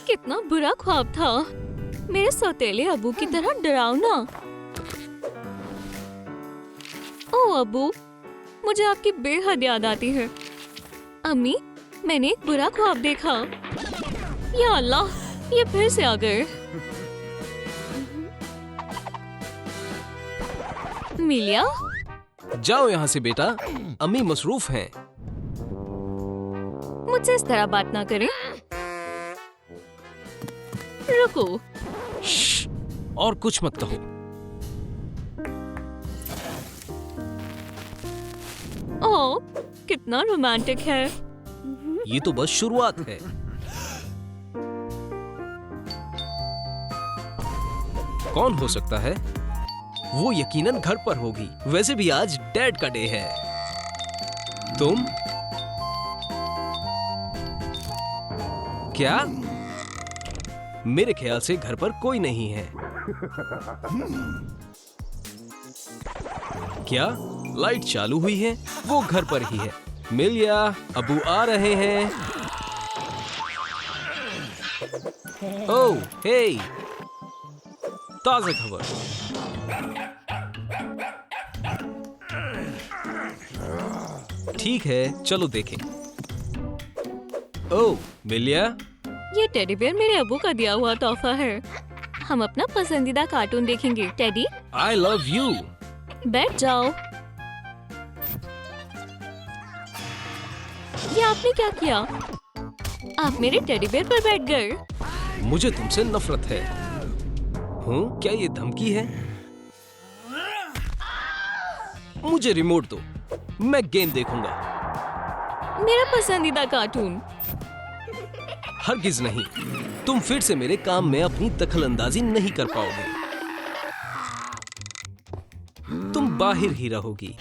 कितना बुरा ख्वाब था, मेरे सौतेले अबू की तरह डरावना। ओह अबू, मुझे आपकी बेहद याद आती है। अम्मी, मैंने एक बुरा ख्वाब देखा। या अल्लाह, ये फिर से आ गए। मिलिया, जाओ यहाँ से बेटा, अम्मी मसरूफ हैं। मुझसे इस तरह बात ना करें। रुको। श्श, और कुछ मत कहो। ओह, कितना रोमांटिक है। ये तो बस शुरुआत है। कौन हो सकता है? वो यकीनन घर पर होगी। वैसे भी आज डैड का डे है। तुम? क्या? मेरे ख्याल से घर पर कोई नहीं है। क्या लाइट चालू हुई है? वो घर पर ही है। मिलिया, अबू आ रहे हैं। ओह, हे, ताज़ा खबर। ठीक है, चलो देखें। ओह, मिलिया, ये टेडी बेयर मेरे अबू का दिया हुआ तोहफा है। हम अपना पसंदीदा कार्टून देखेंगे। Teddy, I love you. बैठ जाओ। ये आपने क्या किया? आप मेरे टेडी बेयर पर बैठ गए। मुझे तुमसे नफरत है। क्या ये धमकी है? मुझे रिमोट दो, मैं गेम देखूंगा। मेरा पसंदीदा कार्टून। हरगिज नहीं, तुम फिर से मेरे काम में अपनी दखलंदाजी नहीं कर पाओगे। तुम बाहर ही रहोगी।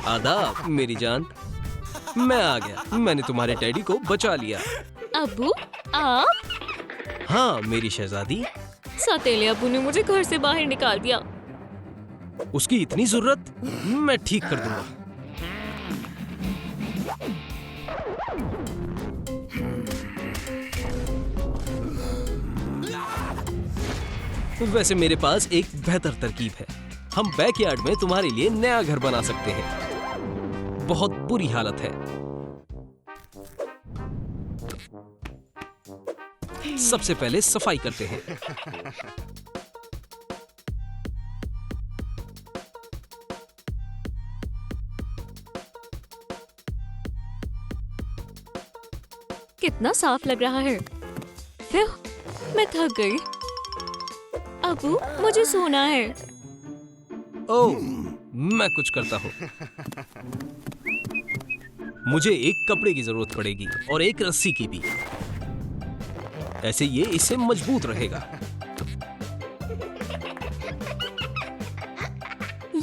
आदाब मेरी जान, मैं आ गया। मैंने तुम्हारे डैडी को बचा लिया। अबू, आप? हाँ मेरी शहजादी। सौतेले अबू ने मुझे घर से बाहर निकाल दिया। उसकी इतनी जरूरत? मैं ठीक कर दूंगा। वैसे मेरे पास एक बेहतर तरकीब है। हम बैकयार्ड में तुम्हारे लिए नया घर बना सकते हैं। बहुत बुरी हालत है। सबसे पहले सफाई करते हैं। कितना साफ लग रहा है। फिर मैं थक गई। अबू, मुझे सोना है। ओह, मैं कुछ करता हूँ। मुझे एक कपड़े की जरूरत पड़ेगी और एक रस्सी की भी। ऐसे ये इससे मजबूत रहेगा।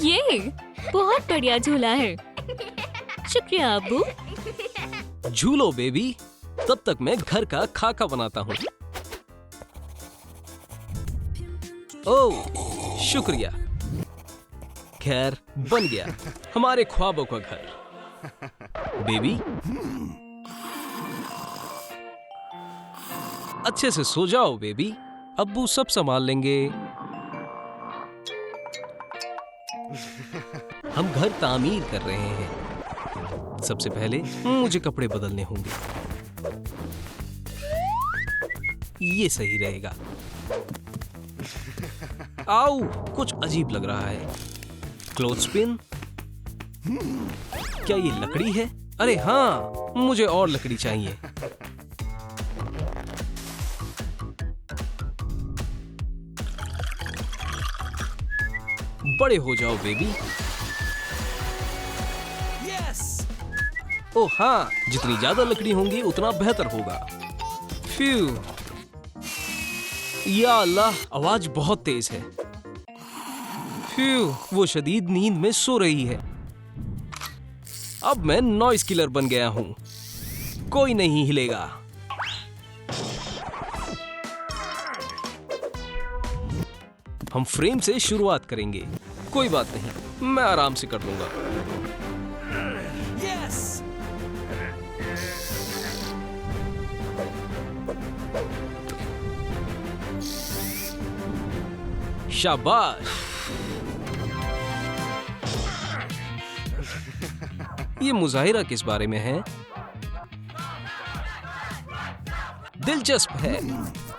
ये बहुत बढ़िया झूला है। शुक्रिया अबू। झूलो बेबी, तब तक मैं घर का खाका बनाता हूँ। ओह, शुक्रिया। खैर, बन गया हमारे ख्वाबों का घर। बेबी, अच्छे से सो जाओ बेबी, अब्बू सब संभाल लेंगे। हम घर तामीर कर रहे हैं। सबसे पहले मुझे कपड़े बदलने होंगे। ये सही रहेगा। आओ, कुछ अजीब लग रहा है। क्लोथस्पिन? क्या ये लकड़ी है? अरे हाँ, मुझे और लकड़ी चाहिए। बड़े हो जाओ बेबी। ओह हाँ, जितनी ज्यादा लकड़ी होंगी उतना बेहतर होगा। फ्यू, या अल्लाह, आवाज बहुत तेज है। फ्यू, वो शदीद नींद में सो रही है। अब मैं नॉइस किलर बन गया हूं। कोई नहीं हिलेगा। हम फ्रेम से शुरुआत करेंगे। कोई बात नहीं, मैं आराम से कर लूंगा। शाबाश। ये मुजाहिरा किस बारे में है? दिलचस्प है।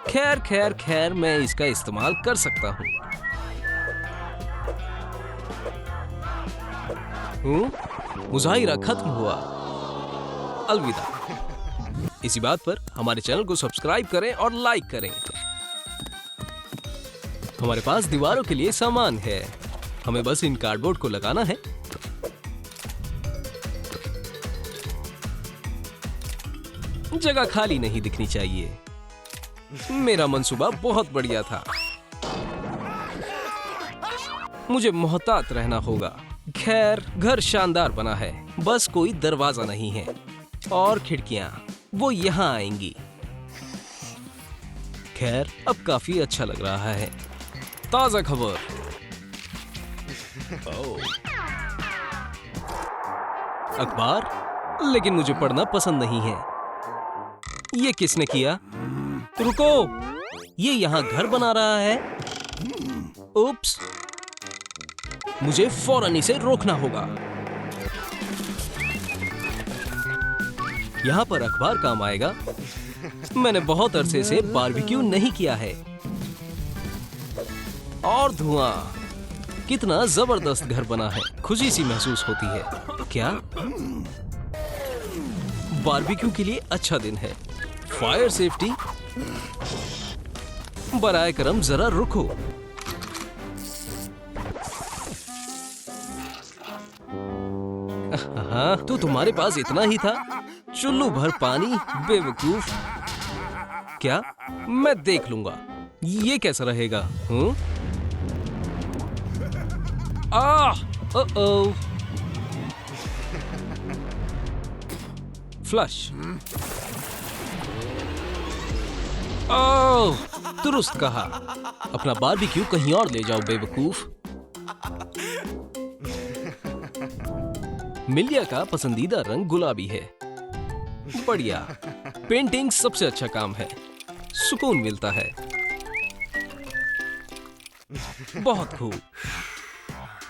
खैर खैर खैर, मैं इसका इस्तेमाल कर सकता हूँ। मुजाहिरा खत्म हुआ। अलविदा। इसी बात पर हमारे चैनल को सब्सक्राइब करें और लाइक करें। हमारे पास दीवारों के लिए सामान है, हमें बस इन कार्डबोर्ड को लगाना है। जगह खाली नहीं दिखनी चाहिए। मेरा मंसूबा बहुत बढ़िया था। मुझे मोहतात रहना होगा। खैर, घर शानदार बना है, बस कोई दरवाजा नहीं है और खिड़कियां वो यहाँ आएंगी। खैर, अब काफी अच्छा लग रहा है। ताजा खबर। अखबार, लेकिन मुझे पढ़ना पसंद नहीं है। ये किसने किया? रुको, ये यहाँ घर बना रहा है। उप्स, मुझे फौरन इसे रोकना होगा। यहाँ पर अखबार काम आएगा। मैंने बहुत अरसे से बारबेक्यू नहीं किया है। और धुआं, कितना जबरदस्त घर बना है। खुशी सी महसूस होती है। क्या बारबेक्यू के लिए अच्छा दिन है? फायर सेफ्टी, बराए करम जरा रुको। हाँ, तो तुम्हारे पास इतना ही था? चुल्लू भर पानी, बेवकूफ। क्या? मैं देख लूंगा। ये कैसा रहेगा? ओ फ्लश। ओह, दुरुस्त कहा। अपना बारबेक्यू कहीं और ले जाओ, बेवकूफ। मिलिया का पसंदीदा रंग गुलाबी है। बढ़िया। पेंटिंग सबसे अच्छा काम है, सुकून मिलता है। बहुत खूब।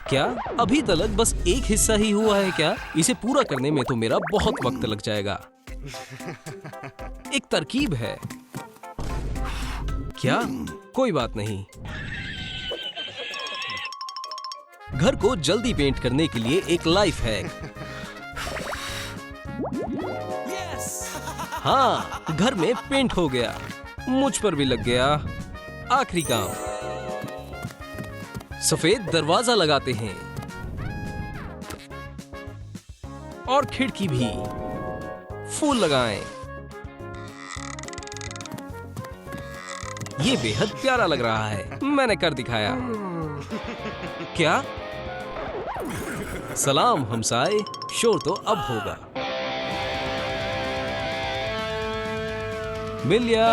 क्या अभी तक बस एक हिस्सा ही हुआ है क्या? इसे पूरा करने में तो मेरा बहुत वक्त लग जाएगा। एक तरकीब है। क्या? कोई बात नहीं। घर को जल्दी पेंट करने के लिए एक लाइफ हैक। हाँ, घर में पेंट हो गया। मुझ पर भी लग गया। आखिरी काम, सफेद दरवाजा लगाते हैं और खिड़की भी। फूल लगाएं। ये बेहद प्यारा लग रहा है। मैंने कर दिखाया। क्या? सलाम हमसाए, शोर तो अब होगा। मिलिया,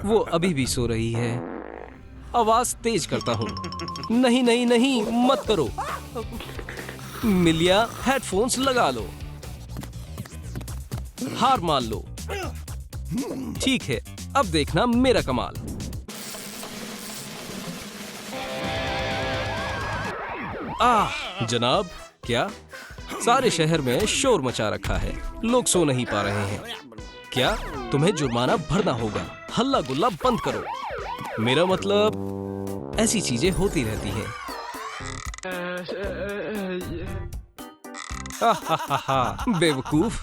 वो अभी भी सो रही है। आवाज तेज करता हूँ। नहीं नहीं नहीं, मत करो। मिलिया, हेडफोन्स लगा लो। हार मान लो। ठीक है, अब देखना मेरा कमाल। जनाब, क्या? सारे शहर में शोर मचा रखा है। लोग सो नहीं पा रहे हैं। क्या? तुम्हें जुर्माना भरना होगा। हल्ला गुल्ला बंद करो। मेरा मतलब, ऐसी चीजें होती रहती हैं। बेवकूफ।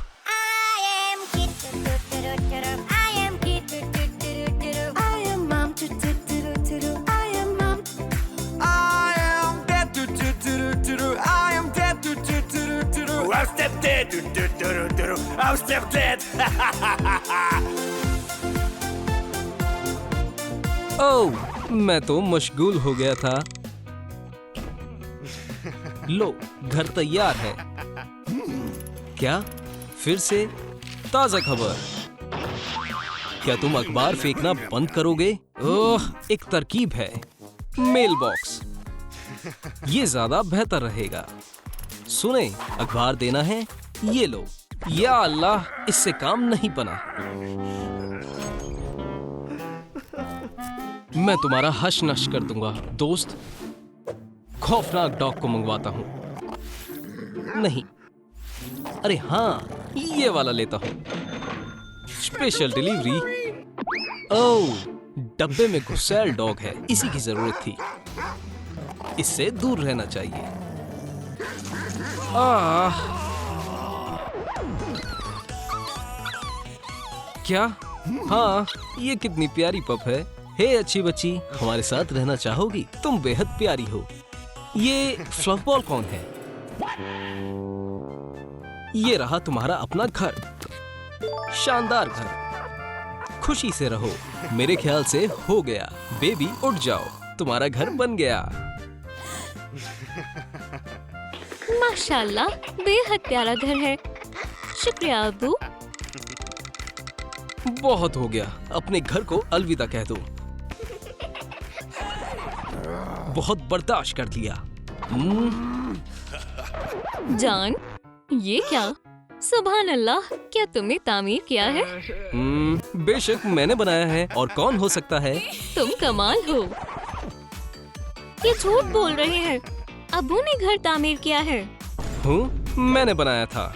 I'm step dead, I'm step dead. ओह, मैं तो मशगूल हो गया था। लो, घर तैयार है। क्या? फिर से? ताजा खबर। क्या तुम अखबार फेंकना बंद करोगे? ओह, एक तरकीब है। Mail box. ये ज्यादा बेहतर रहेगा। सुने, अखबार देना है? ये लो। या अल्लाह, इससे काम नहीं बना। मैं तुम्हारा हश नश कर दूंगा दोस्त। खौफनाक डॉग को मंगवाता हूँ। नहीं, अरे हाँ, ये वाला लेता हूँ। Special delivery. ओह, डब्बे में गुस्सैल डॉग है, इसी की जरूरत थी। इससे दूर रहना चाहिए। क्या? हाँ, ये कितनी प्यारी पप है। हे अच्छी बच्ची, हमारे साथ रहना चाहोगी? तुम बेहद प्यारी हो। ये फ्लफ बॉल कौन है? ये रहा तुम्हारा अपना घर। शानदार घर। खुशी से रहो। मेरे ख्याल से हो गया। बेबी उठ जाओ, तुम्हारा घर बन गया। माशाल्लाह, बेहद प्यारा घर है। शुक्रिया अब्बू। बहुत हो गया, अपने घर को अलविदा कह दो। बहुत बर्दाश्त कर लिया। जान, ये क्या? सुभान अल्लाह, क्या तुमने तामीर किया है? बेशक मैंने बनाया है, और कौन हो सकता है? तुम कमाल हो। ये झूठ बोल रहे हैं। अब्बू ने घर तामीर किया है। मैंने बनाया था।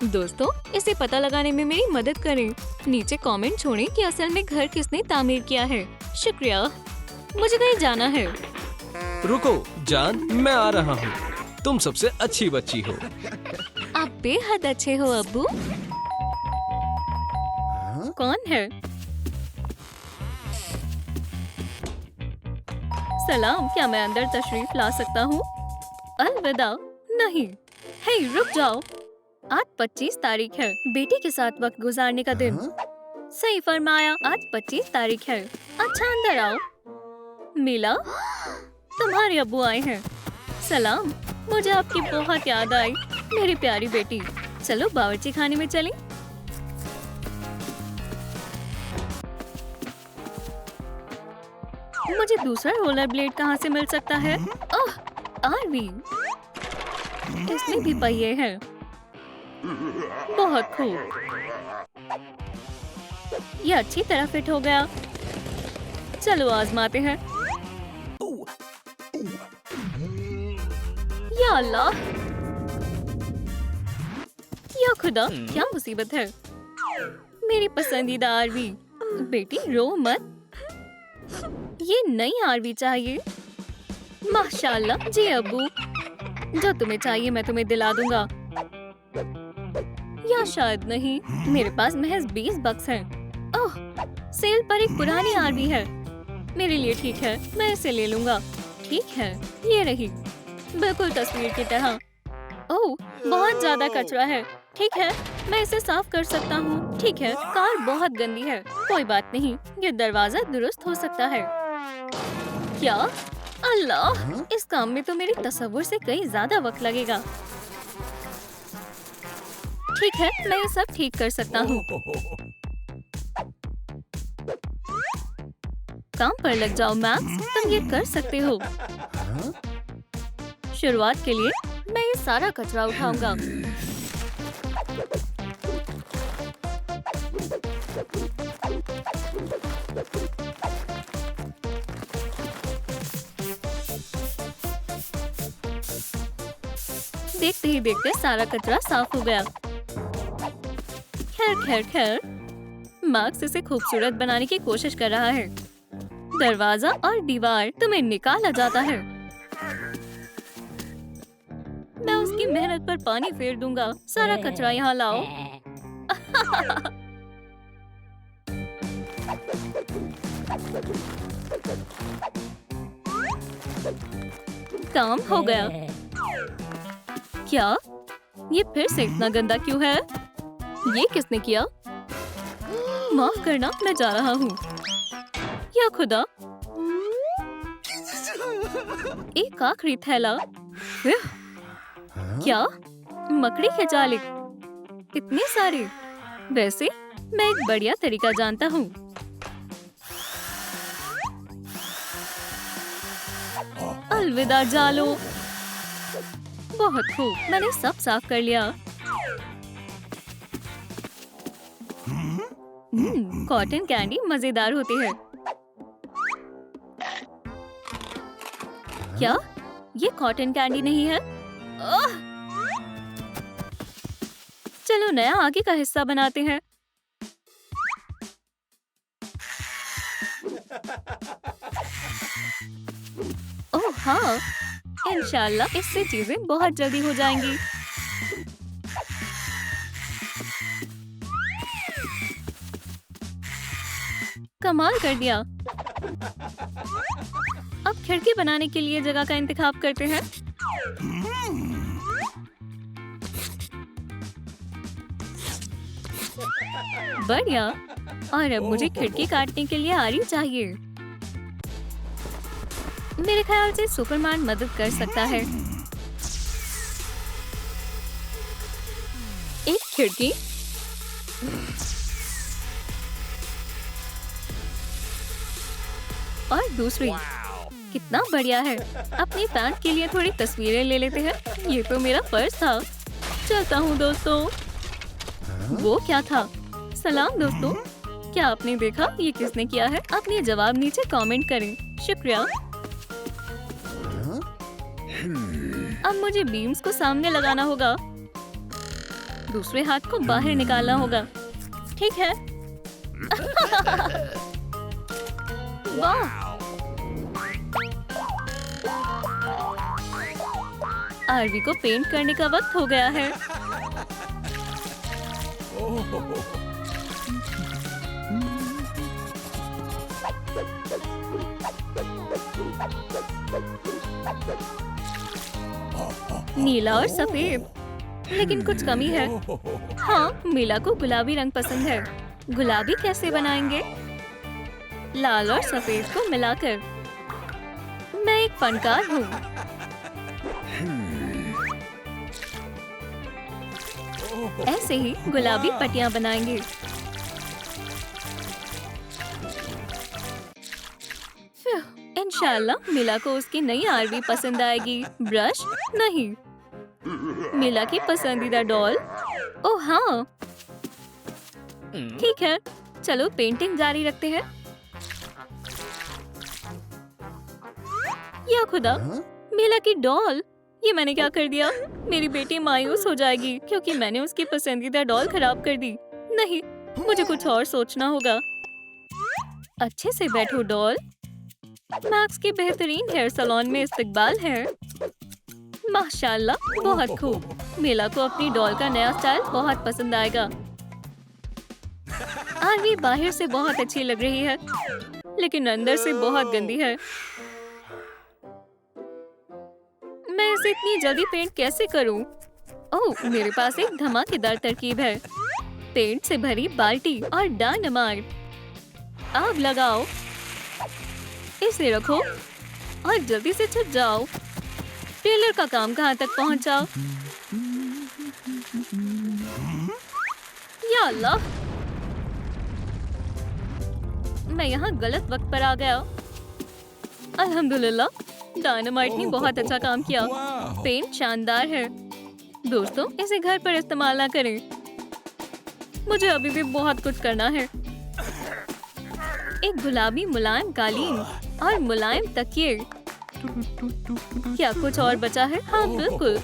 दोस्तों, इसे पता लगाने में मेरी मदद करें। नीचे कमेंट छोड़ें कि असल में घर किसने तामीर किया है। शुक्रिया। मुझे कहीं जाना है। रुको जान, मैं आ रहा हूँ। तुम सबसे अच्छी बच्ची हो। आप बेहद अच्छे हो अब्बू। कौन है? सलाम, क्या मैं अंदर तशरीफ ला सकता हूँ? अलविदा। नहीं, हे रुक जाओ। आज 25 तारीख है, बेटी के साथ वक्त गुजारने का दिन। सही फरमाया, आज 25 तारीख है। अच्छा अंदर आओ। मिला, तुम्हारे अब्बू आए हैं। सलाम, मुझे आपकी बहुत याद आई, मेरी प्यारी बेटी। चलो बावर्ची खाने में चलें। मुझे दूसरा रोलर ब्लेड कहाँ से मिल सकता है? ओह, आरवी, इसमें भी पहिए हैं। बहुत खूब, ये अच्छी तरह फिट हो गया। चलो आजमाते हैं। या अल्लाह, या खुदा, क्या मुसीबत है। मेरी पसंदीदा आरवी। बेटी रो मत, ये नई आरवी चाहिए। माशाल्लाह। जी अब्बू, जो तुम्हें चाहिए मैं तुम्हें दिला दूंगा। या शायद नहीं, मेरे पास महज 20 बक्स हैं। ओह, सेल पर एक पुरानी आरवी है। मेरे लिए ठीक है, मैं इसे ले लूंगा। ठीक है, ये रही, बिल्कुल तस्वीर की तरह। ओह, बहुत ज्यादा कचरा है। ठीक है, मैं इसे साफ कर सकता हूँ। ठीक है, कार बहुत गंदी है। कोई बात नहीं, ये दरवाजा दुरुस्त हो सकता है। क्या? अल्लाह, इस काम में तो मेरी तस्वुर से कहीं ज्यादा वक्त लगेगा। ठीक है, मैं ये सब ठीक कर सकता हूँ। काम पर लग जाओ मैक्स, तुम ये कर सकते हो। शुरुआत के लिए मैं ये सारा कचरा उठाऊंगा। देखते ही देखते सारा कचरा साफ हो गया। खैर खैर खैर, मार्क्स इसे खूबसूरत बनाने की कोशिश कर रहा है। दरवाजा और दीवार तुम्हें निकाला जाता है। मैं उसकी मेहनत पर पानी फेर दूंगा। सारा कचरा यहाँ लाओ। काम हो गया। क्या? ये फिर से इतना गंदा क्यों है? ये किसने किया? माफ करना, मैं जा रहा हूँ। या खुदा, एक आखिरी थैला। क्या? मकड़ी के जाले, इतने सारे। वैसे मैं एक बढ़िया तरीका जानता हूँ। अलविदा जालो। बहुत खूब, मैंने सब साफ कर लिया। कॉटन कैंडी मजेदार होती है। क्या ये कॉटन कैंडी नहीं है? ओह! चलो नया आगे का हिस्सा बनाते हैं। ओह हाँ, इंशाल्लाह इससे चीजें बहुत जल्दी हो जाएंगी। कमाल कर दिया। अब खिड़की बनाने के लिए जगह का इंतखाब करते हैं। बढ़िया। और अब मुझे खिड़की काटने के लिए आरी चाहिए। मेरे ख्याल से सुपरमैन मदद कर सकता है। एक खिड़की, और दूसरी। कितना बढ़िया है। अपनी पैंट के लिए थोड़ी तस्वीरें ले लेते हैं। ये तो मेरा फर्ज था। चलता हूँ दोस्तों। वो क्या था? सलाम दोस्तों, क्या आपने देखा ये किसने किया है? अपने जवाब नीचे कमेंट करें। शुक्रिया। अब मुझे बीम्स को सामने लगाना होगा। दूसरे हाथ को बाहर निकालना होगा। ठीक है। वाह! आरवी को पेंट करने का वक्त हो गया है। नीला और सफेद, लेकिन कुछ कमी है। हाँ, मीला को गुलाबी रंग पसंद है। गुलाबी कैसे बनाएंगे? लाल और सफेद को मिलाकर। मैं एक फनकार हूँ। ऐसे ही गुलाबी पट्टियां बनाएंगे। इंशाल्लाह मिला को उसकी नई आरवी पसंद आएगी। ब्रश नहीं, मिला की पसंदीदा डॉल। ओह हाँ, ठीक है, चलो पेंटिंग जारी रखते हैं। या खुदा, मिला की डॉल, ये मैंने क्या कर दिया? मेरी बेटी मायूस हो जाएगी क्योंकि मैंने उसकी पसंदीदा डॉल खराब कर दी। नहीं, मुझे कुछ और सोचना होगा। अच्छे से बैठो डॉल। मैक्स के बेहतरीन हेयर सैलून में इस्तकबाल है। माशाल्लाह, बहुत खूब। मिला को अपनी डॉल का नया स्टाइल बहुत पसंद आएगा। आरवी बाहर से बहुत अच्छी लग रही है, लेकिन अंदर से बहुत गंदी है। मैं इसे इतनी जल्दी पेंट कैसे करूं? ओह, मेरे पास एक धमाकेदार तरकीब है। पेंट से भरी बाल्टी और डायनामाइट। आग लगाओ, इसे रखो और जल्दी से छुप जाओ। टेलर का काम कहाँ तक पहुँचा? या अल्लाह, मैं यहाँ गलत वक्त पर आ गया। अल्हम्दुलिल्लाह, डायनामाइट ने बहुत अच्छा काम किया। पेंट शानदार है। दोस्तों, इसे घर पर इस्तेमाल ना करें। मुझे अभी भी बहुत कुछ करना है। एक गुलाबी मुलायम कालीन और मुलायम तकिए। क्या कुछ और बचा है? हाँ बिल्कुल,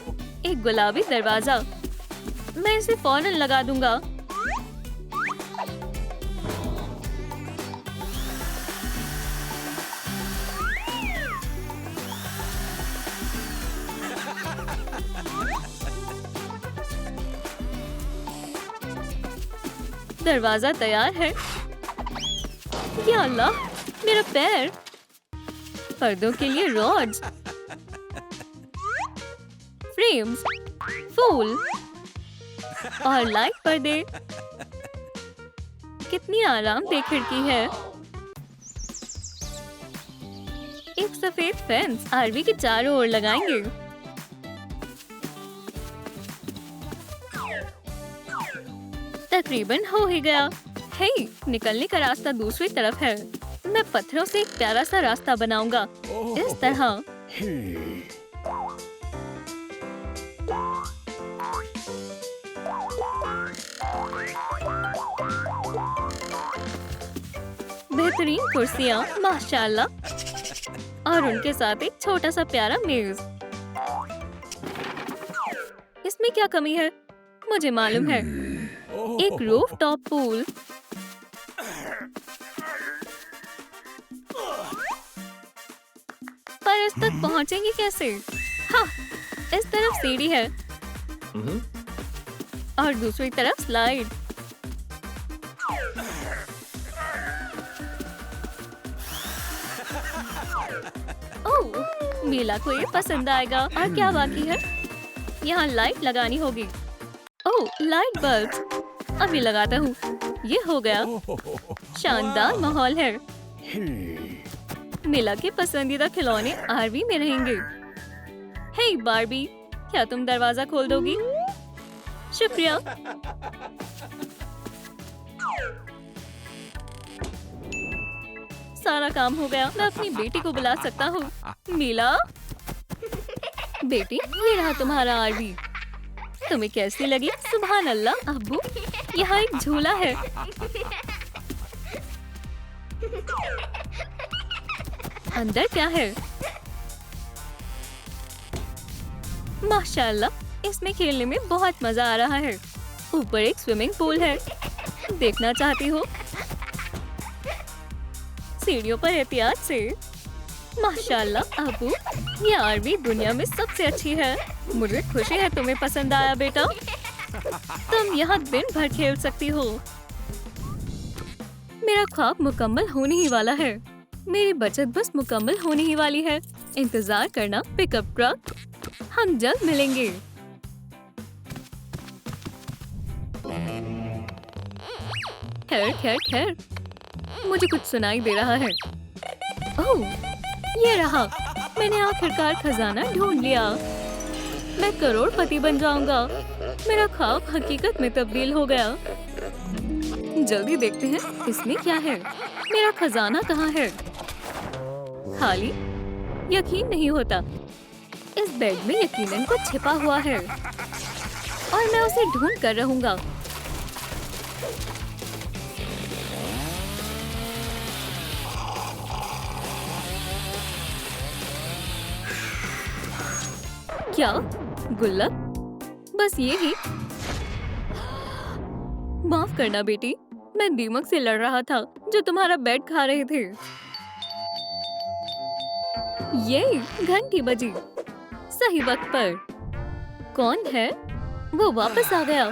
एक गुलाबी दरवाजा। मैं इसे फौरन लगा दूंगा। दरवाजा तैयार है। या अल्लाह, मेरा पैर। पर्दों के लिए रॉड्स, फ्रेम्स, फूल और लाइट पर्दे। कितनी आरामदेह खिड़की है। एक सफेद फेंस आरवी के चारों ओर लगाएंगे। तकरीबन हो ही गया। हे, निकलने का रास्ता दूसरी तरफ है। मैं पत्थरों से एक प्यारा सा रास्ता बनाऊंगा, इस तरह। बेहतरीन कुर्सियाँ, माशाल्लाह। और उनके साथ एक छोटा सा प्यारा मेज। इसमें क्या कमी है? मुझे मालूम है, एक रूफ टॉप पूल। पर इस तक पहुंचेंगे कैसे? हाँ, इस तरफ सीढ़ी है और दूसरी तरफ स्लाइड। ओह, मीला को ये पसंद आएगा। और क्या बाकी है? यहाँ लाइट लगानी होगी। ओह, लाइट बल्ब। अभी लगाता हूँ। ये हो गया। शानदार माहौल है। मीला के पसंदीदा खिलौने आरवी में रहेंगे। हे बार्बी, क्या तुम दरवाजा खोल दोगी? शुक्रिया। सारा काम हो गया। मैं अपनी बेटी को बुला सकता हूँ। मीला, बेटी, ये रहा तुम्हारा आरवी। तुम्हें कैसी लगी? सुभान अल्लाह अब्बू, यहाँ एक झूला है। अंदर क्या है? माशाल्लाह, इसमें खेलने में बहुत मजा आ रहा है। ऊपर एक स्विमिंग पूल है। देखना चाहती हो? सीढ़ियों पर एहतियात से। माशाल्लाह अबू, ये आरवी दुनिया में सबसे अच्छी है। मुझे खुशी है तुम्हें पसंद आया बेटा। तुम यहाँ दिन भर खेल सकती हो। मेरा ख्वाब मुकम्मल होने ही वाला है। मेरी बचत बस मुकम्मल होने ही वाली है। इंतजार करना पिकअप ट्रक। हम जल्द मिलेंगे। खैर खैर खैर, मुझे कुछ सुनाई दे रहा है। ओह, ये रहा। मैंने आखिरकार खजाना ढूंढ लिया। मैं करोड़पति बन जाऊंगा। मेरा ख्वाब हकीकत में तब्दील हो गया। जल्दी देखते हैं इसमें क्या है। मेरा खजाना कहाँ है? खाली? यकीन नहीं होता। इस बेड में यकीनन कुछ छिपा हुआ है और मैं उसे ढूंढ कर रहूंगा। क्या गुल्लक? बस ये ही। माफ करना बेटी, मैं दीमक से लड़ रहा था जो तुम्हारा बेड खा रहे थे। ये घंटी बजी सही वक्त पर। कौन है? वो वापस आ गया।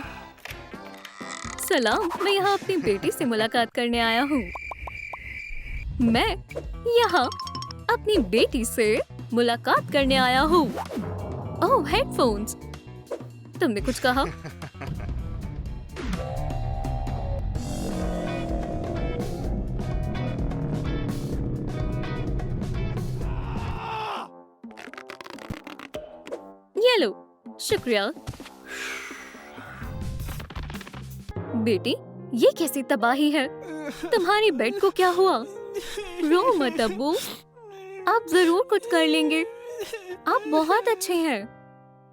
सलाम, मैं यहाँ अपनी बेटी से मुलाकात करने आया हूँ। मैं यहाँ अपनी बेटी से मुलाकात करने आया हूँ। ओह, हेडफोन्स। तुमने कुछ कहा? ये लो, शुक्रिया। बेटी, ये कैसी तबाही है? तुम्हारी बेड को क्या हुआ? रो मत अब्बू, आप जरूर कुछ कर लेंगे। आप बहुत अच्छे हैं।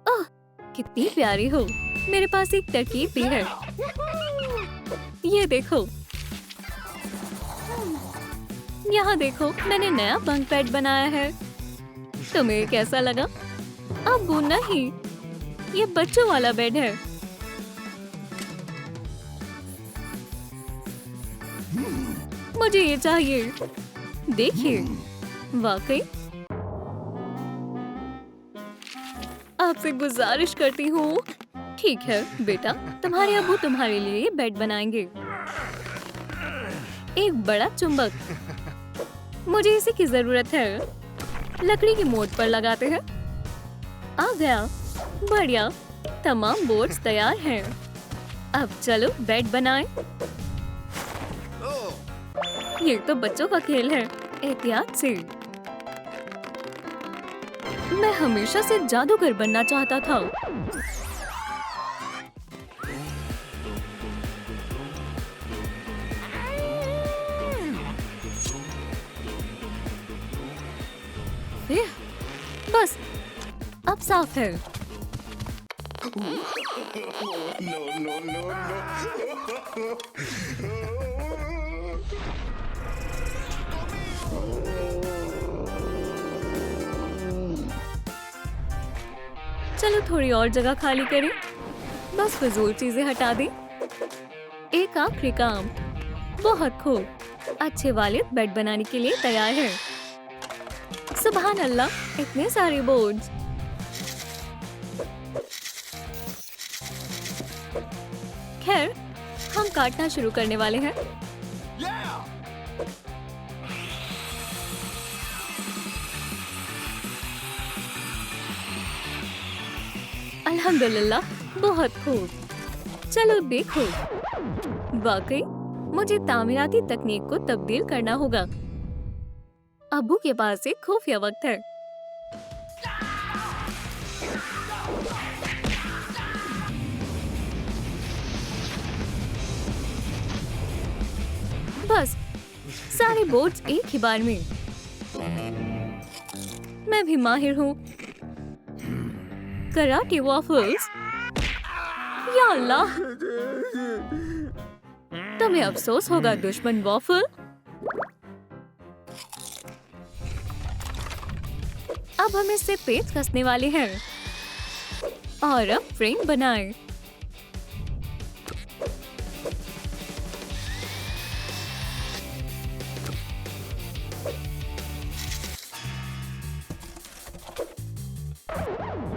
ओह, कितनी प्यारी हो। मेरे पास एक तरकीब भी है। ये देखो। यहाँ देखो, मैंने नया बंक बेड बनाया है। तुम्हें कैसा लगा? अब्बू नहीं, ये बच्चों वाला बेड है। मुझे ये चाहिए। देखिए, वाकई। आपसे गुजारिश करती हूँ। ठीक है बेटा, तुम्हारे अब्बू तुम्हारे लिए ये बेड बनाएंगे। एक बड़ा चुंबक। मुझे इसी की जरूरत है। लकड़ी की मोड़ पर लगाते हैं। आ गया। बढ़िया, तमाम बोर्ड्स तैयार हैं। अब चलो बेड बनाएं। ये तो बच्चों का खेल है। एहतियात से। मैं हमेशा से जादूगर बनना चाहता था। बस, अब साफ है। चलो थोड़ी और जगह खाली करें। बस फिजूल चीजें हटा दें। एक आखिरी काम। बहुत खूब। अच्छे वालिद बेड बनाने के लिए तैयार है। सुभान अल्लाह, इतने सारे बोर्ड्स। खैर, हम काटना शुरू करने वाले हैं। अल्हम्दुलिल्लाह, बहुत खूब। चलो देखो, वाकई मुझे तामीराती तकनीक को तब्दील करना होगा। अब्बू के पास एक खुफिया वक्त है। बस सारे बोर्ड्स एक ही बार में। मैं भी माहिर हूँ। Karate waffles. या अल्लाह, तुम्हें अफसोस होगा दुश्मन वॉफल। अब हम इससे पेच कसने वाले हैं और अब फ्रेम बनाएं।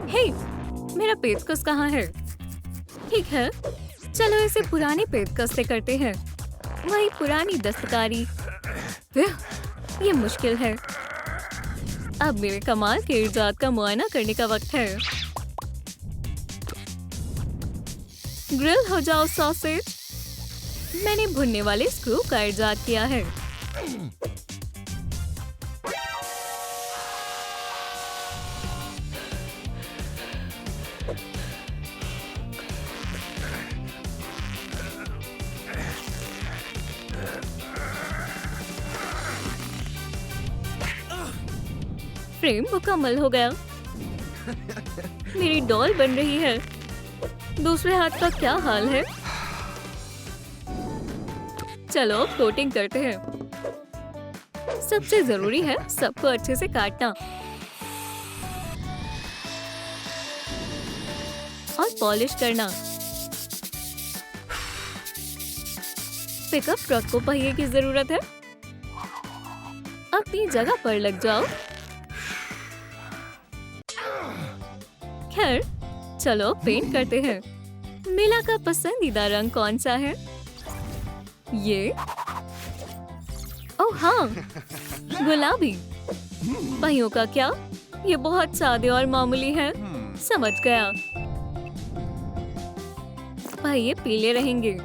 हे, मेरा पेचकस कहाँ है? ठीक है, चलो इसे पुराने पेचकस से करते हैं। वही पुरानी दस्तकारी। ये मुश्किल है। अब मेरे कमाल के इजाद का मुआयना करने का वक्त है। ग्रिल हो जाओ सॉसेज। मैंने भुनने वाले स्क्रू का इजाद किया है। फ्रेम मुकम्मल हो गया। मेरी डॉल बन रही है। दूसरे हाथ का क्या हाल है? चलो कोटिंग करते हैं। सबसे जरूरी है सबको अच्छे से काटना और पॉलिश करना। पिकअप ट्रक को पहिए की जरूरत है। अपनी जगह पर लग जाओ। खैर, चलो पेंट करते हैं। मिला का पसंदीदा रंग कौन सा है? ये? ओह हाँ, गुलाबी। पहियों का क्या? ये बहुत सादे और मामूली है। समझ गया। पहिए पीले रहेंगे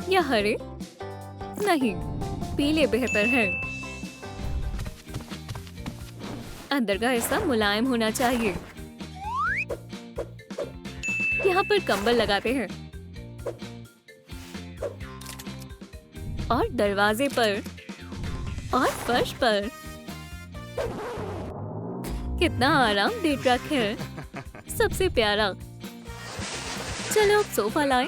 या हरे? नहीं, पीले बेहतर है। अंदर का हिस्सा मुलायम होना चाहिए। यहाँ पर कंबल लगाते हैं और दरवाजे पर और फर्श पर। कितना आरामदेह ट्रक है, सबसे प्यारा। चलो अब सोफा लाएं।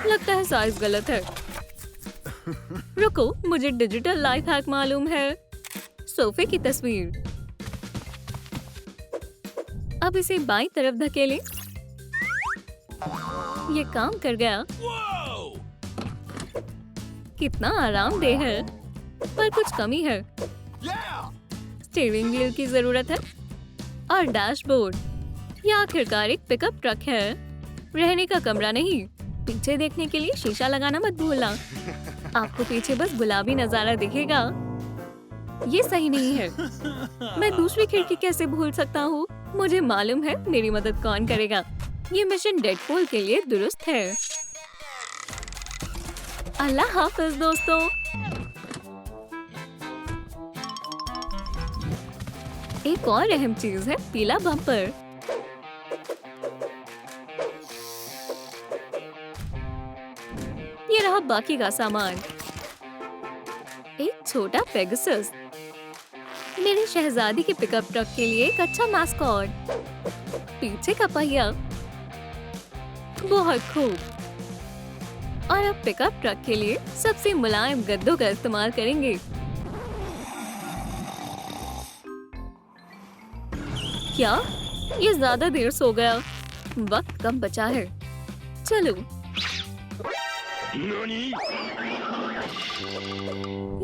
लगता है साइज गलत है। रुको, मुझे डिजिटल लाइफ हैक मालूम है। सोफे की तस्वीर। अब इसे बाईं तरफ धकेलें। ये काम कर गया। कितना आरामदेह है, पर कुछ कमी है। स्टीयरिंग व्हील की जरूरत है और डैशबोर्ड। यह आखिरकार एक पिकअप ट्रक है, रहने का कमरा नहीं। पीछे देखने के लिए शीशा लगाना मत भूलना। आपको पीछे बस गुलाबी नजारा दिखेगा। ये सही नहीं है। मैं दूसरी खिड़की कैसे भूल सकता हूँ? मुझे मालूम है मेरी मदद कौन करेगा। ये मिशन डेडपूल के लिए दुरुस्त है। अल्लाह हाफिज दोस्तों। एक और अहम चीज है पीला बम्पर। ये रहा बाकी का सामान। एक छोटा पेगासस, मेरी शहजादी के पिकअप ट्रक के लिए एक अच्छा मास्कॉट। पीछे का पहिया, बहुत खूब। और अब पिकअप ट्रक के लिए सबसे मुलायम गद्दों का इस्तेमाल करेंगे। क्या? ये ज्यादा देर सो गया। वक्त कम बचा है। चलो।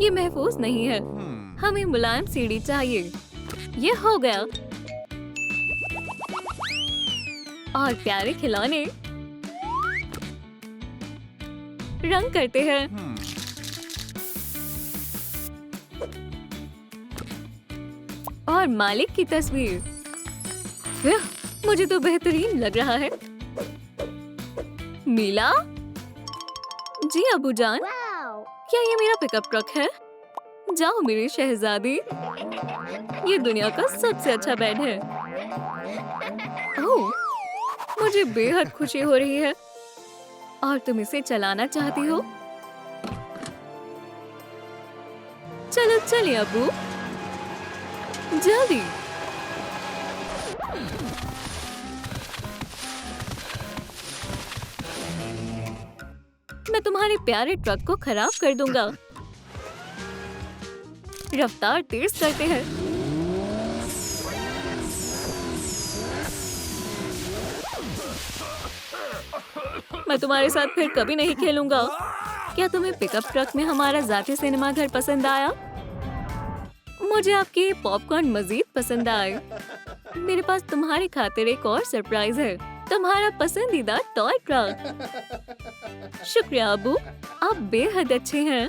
ये महफूज नहीं है। हमें मुलायम सीढ़ी चाहिए। ये हो गया। और प्यारे खिलौने रंग करते हैं। और मालिक की तस्वीर। मुझे तो बेहतरीन लग रहा है। मीला? जी अबू जान, क्या ये मेरा पिकअप ट्रक है? जाओ मेरी शहजादी, ये दुनिया का सबसे अच्छा बेड है। ओह, मुझे बेहद खुशी हो रही है। और तुम इसे चलाना चाहती हो? चलो चलिए अबू, जल्दी। मैं तुम्हारे प्यारे ट्रक को खराब कर दूंगा। रफ्तार तेज करते हैं। मैं तुम्हारे साथ फिर कभी नहीं खेलूंगा। क्या तुम्हें पिकअप ट्रक में हमारा जाती सिनेमा घर पसंद आया? मुझे आपके पॉपकॉर्न मजीद पसंद आए। मेरे पास तुम्हारी खातिर एक और सरप्राइज है। तुम्हारा पसंदीदा टॉय ट्रक। शुक्रिया अबू, आप बेहद अच्छे हैं।